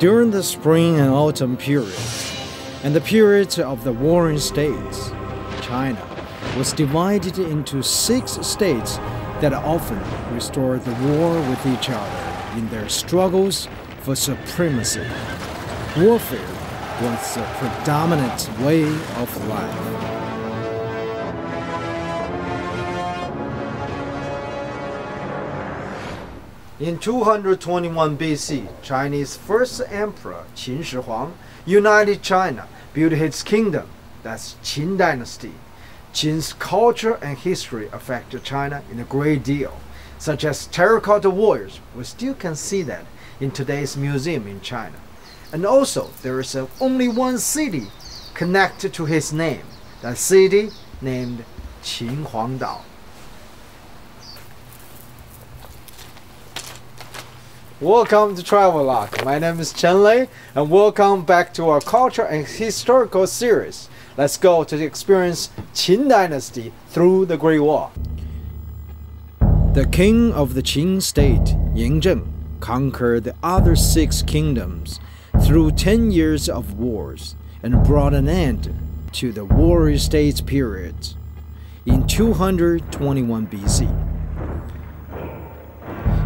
During the spring and autumn periods, and the period of the Warring States, China was divided into 6 states that often restored the war with each other in their struggles for supremacy. Warfare was the predominant way of life. In 221 BC, Chinese first emperor Qin Shi Huang united China, built his kingdom, that's Qin Dynasty. Qin's culture and history affected China in a great deal, such as terracotta warriors. We still can see that in today's museum in China. And also, there is only one city connected to his name, that city named Qinhuangdao. Welcome to Travelogue. My name is Chen Lei, and welcome back to our culture and historical series. Let's go to experience Qin Dynasty through the Great Wall. The king of the Qin state, Yingzheng, conquered the other 6 kingdoms through 10 years of wars and brought an end to the warring states period in 221 BC.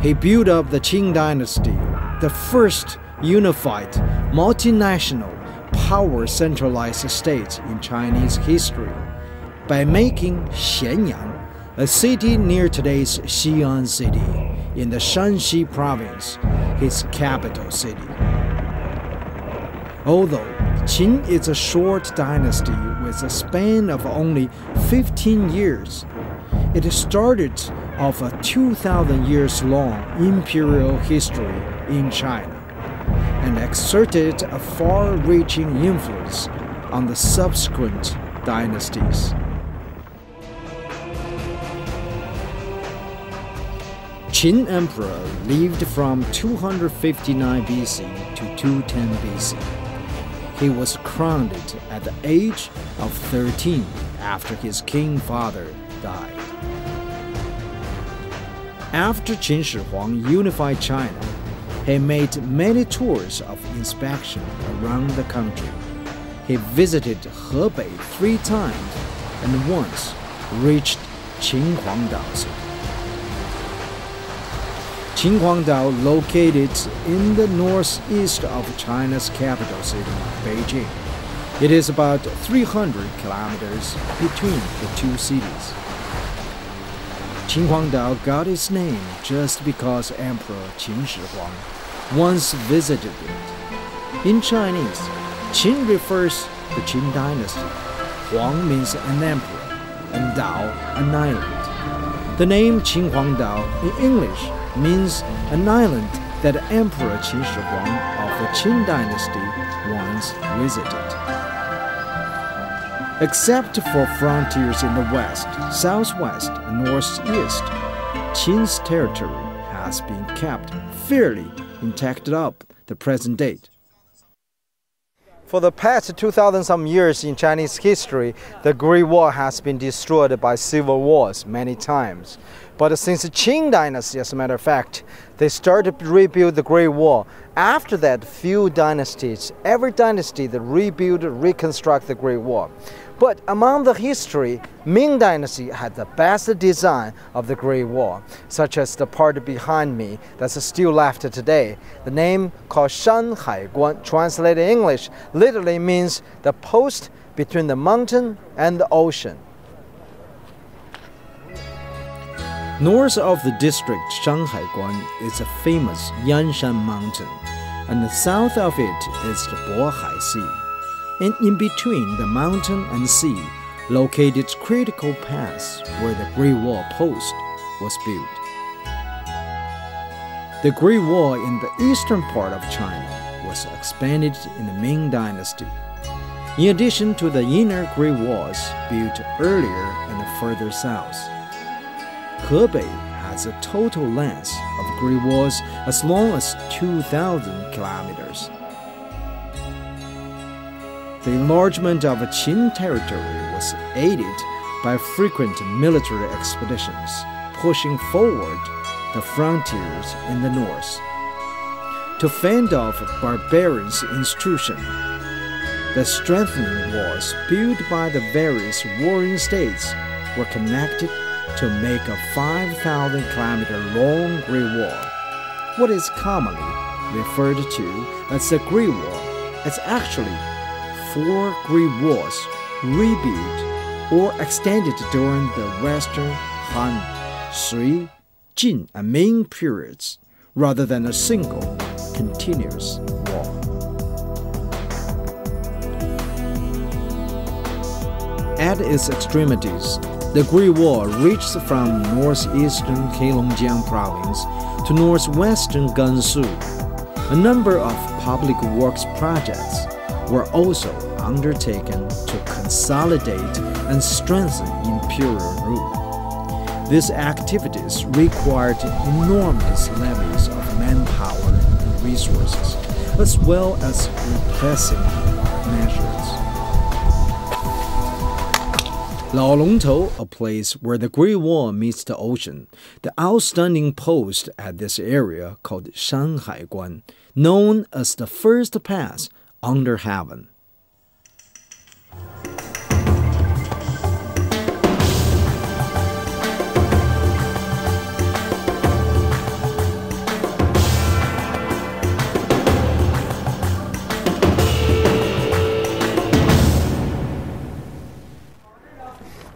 He built up the Qin Dynasty, the first unified, multinational, power-centralized state in Chinese history, by making Xianyang, a city near today's Xi'an City in the Shanxi province, his capital city. Although Qin is a short dynasty with a span of only 15 years, it started off a 2,000 years long imperial history in China and exerted a far-reaching influence on the subsequent dynasties. Qin Emperor lived from 259 BC to 210 BC. He was crowned at the age of 13 after his king father died. After Qin Shi Huang unified China, he made many tours of inspection around the country. He visited Hebei 3 times and once reached Qinhuangdao City. Qinhuangdao, located in the northeast of China's capital city, Beijing. It is about 300 kilometers between the 2 cities. Qinhuangdao got its name just because Emperor Qin Shi Huang once visited it. In Chinese, Qin refers to Qin Dynasty. Huang means an emperor, and Dao an island. The name Qinhuangdao in English means an island that Emperor Qin Shi Huang of the Qin Dynasty once visited. Except for frontiers in the west, southwest, and northeast, Qin's territory has been kept fairly intact up to the present date. For the past 2,000-some years in Chinese history, the Great Wall has been destroyed by civil wars many times. But since the Qin Dynasty, as a matter of fact, they started to rebuild the Great Wall. After that, few dynasties, every dynasty that rebuild, reconstruct the Great Wall. But among the history, Ming Dynasty had the best design of the Great Wall, such as the part behind me that's still left today. The name called Shan Hai Guan, translated in English, literally means the post between the mountain and the ocean. North of the district, Shan Hai Guan is a famous Yanshan mountain, and the south of it is the Bohai Sea. And in between the mountain and sea, located critical paths where the Great Wall post was built. The Great Wall in the eastern part of China was expanded in the Ming Dynasty, in addition to the inner Great Walls built earlier and further south. Hebei has a total length of Great Walls as long as 2,000 kilometers. The enlargement of Qin territory was aided by frequent military expeditions, pushing forward the frontiers in the north. to fend off barbarians' intrusion. The strengthening walls built by the various warring states were connected to make a 5,000-kilometer-long Great Wall. What is commonly referred to as the Great Wall is actually 4 Great Walls rebuilt or extended during the Western Han, Sui, Qin, and Ming periods, rather than a single continuous wall. At its extremities, the Great Wall reached from northeastern Heilongjiang province to northwestern Gansu. A number of public works projects were also undertaken to consolidate and strengthen imperial rule. These activities required enormous levies of manpower and resources, as well as repressive measures. Laolongtou, a place where the Great Wall meets the ocean, the outstanding post at this area called Shan Hai Guan, known as the first pass under heaven.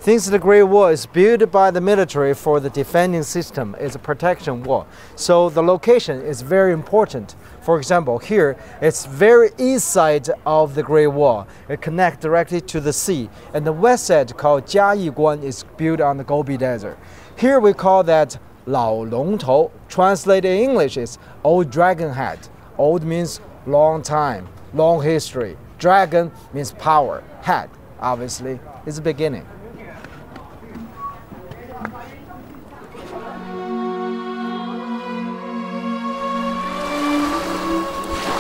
Since the Great Wall is built by the military for the defending system, it's a protection wall. So the location is very important. For example, here, it's very east side of the Great Wall. It connects directly to the sea. And the west side, called Jiayi Guan, is built on the Gobi Desert. Here we call that Laolongtou. Translated in English is Old Dragon Head. Old means long time, long history. Dragon means power. Head, obviously, is the beginning.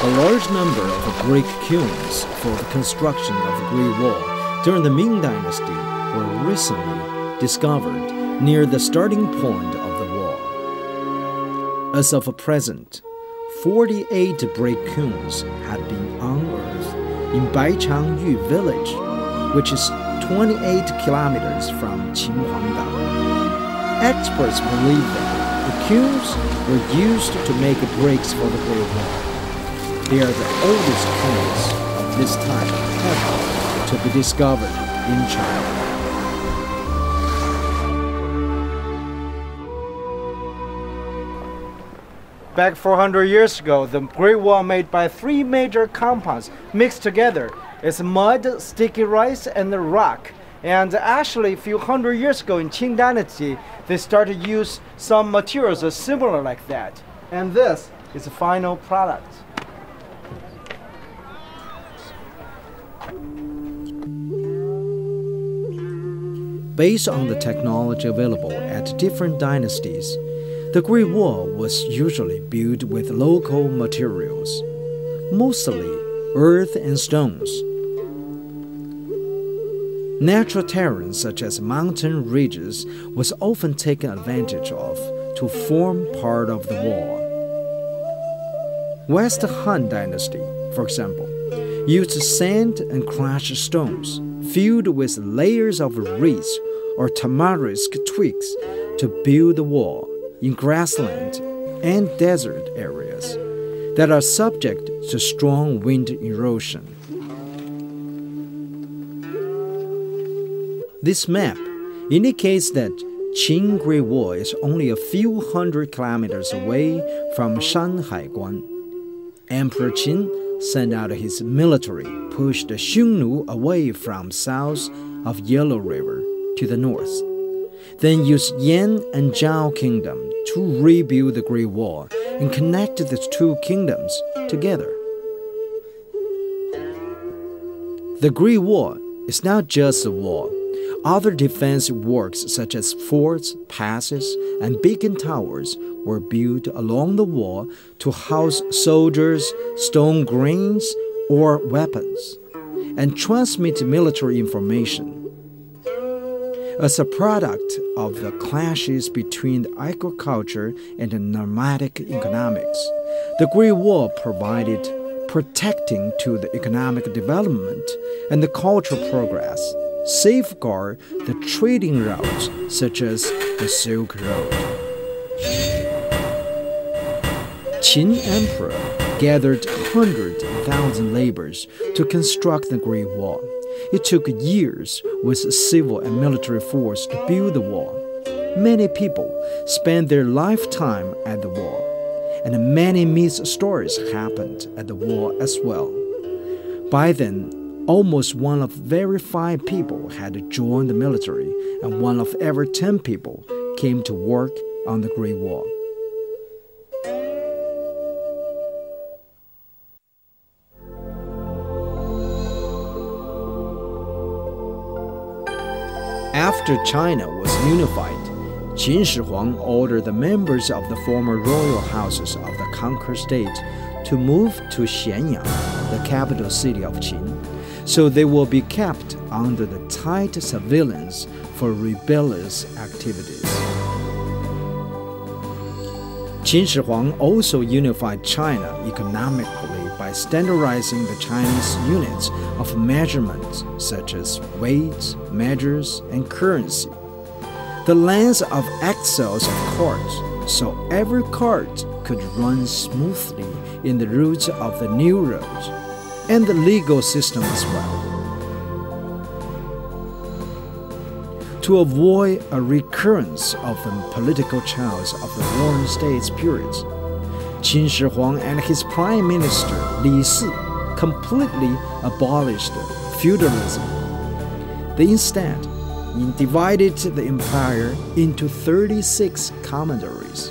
A large number of brick kilns for the construction of the Great Wall during the Ming Dynasty were recently discovered near the starting point of the wall. As of present, 48 brick kilns had been unearthed in Baichangyu village, which is 28 kilometers from Qinhuangdao. Experts believe that the kilns were used to make bricks for the Great Wall. They are the oldest kilns of this type ever to be discovered in China. Back 400 years ago, the Great Wall made by 3 major compounds mixed together. It's mud, sticky rice, and rock. And actually, a few hundred years ago in Qin Dynasty, they started to use some materials similar like that. And this is the final product. Based on the technology available at different dynasties, the Great Wall was usually built with local materials, mostly earth and stones. Natural terrain such as mountain ridges was often taken advantage of to form part of the wall. West Han Dynasty, for example, used sand and crushed stones filled with layers of reeds or tamarisk twigs to build the wall in grassland and desert areas that are subject to strong wind erosion. This map indicates that Qin Great Wall is only a few hundred kilometers away from Shan Hai Guan. Emperor Qin sent out his military, pushed the Xiongnu away from south of Yellow River to the north, then used Yan and Zhao Kingdom to rebuild the Great Wall and connect the 2 kingdoms together. The Great Wall is not just a wall. Other defensive works such as forts, passes, and beacon towers were built along the wall to house soldiers, stone grains, or weapons, and transmit military information. As a product of the clashes between the agriculture and the nomadic economics, the Great Wall provided protecting to the economic development and the cultural progress, safeguard the trading routes such as the Silk Road. Qin Emperor gathered hundreds of thousands laborers to construct the Great Wall. It took years with civil and military force to build the wall. Many people spent their lifetime at the wall, and many myth stories happened at the wall as well. By then, almost one of every 5 people had joined the military, and one of every 10 people came to work on the Great Wall. After China was unified, Qin Shi Huang ordered the members of the former royal houses of the conquered state to move to Xianyang, the capital city of Qin, so they will be kept under the tight surveillance for rebellious activities. Qin Shi Huang also unified China economically by standardizing the Chinese units of measurement such as weights, measures, and currency. The length of axles of carts, so every cart could run smoothly in the routes of the new roads, and the legal system as well. To avoid a recurrence of the political chaos of the Warring States periods, Qin Shi Huang and his Prime Minister Li Si completely abolished feudalism. They instead divided the empire into 36 commanderies.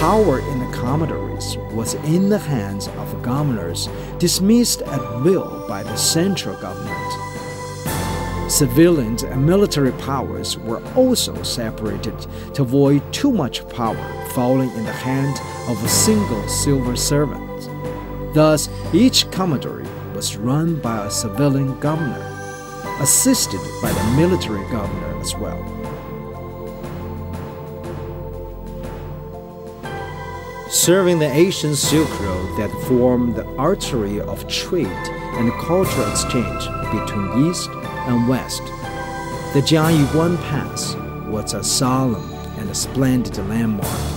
Power in the commanderies was in the hands of governors dismissed at will by the central government. Civilian and military powers were also separated to avoid too much power falling in the hand of a single civil servant. Thus, each commandery was run by a civilian governor, assisted by the military governor as well. Serving the Asian Silk Road that formed the artery of trade and cultural exchange between East and West, the Shan Hai Guan Pass was a solemn and a splendid landmark.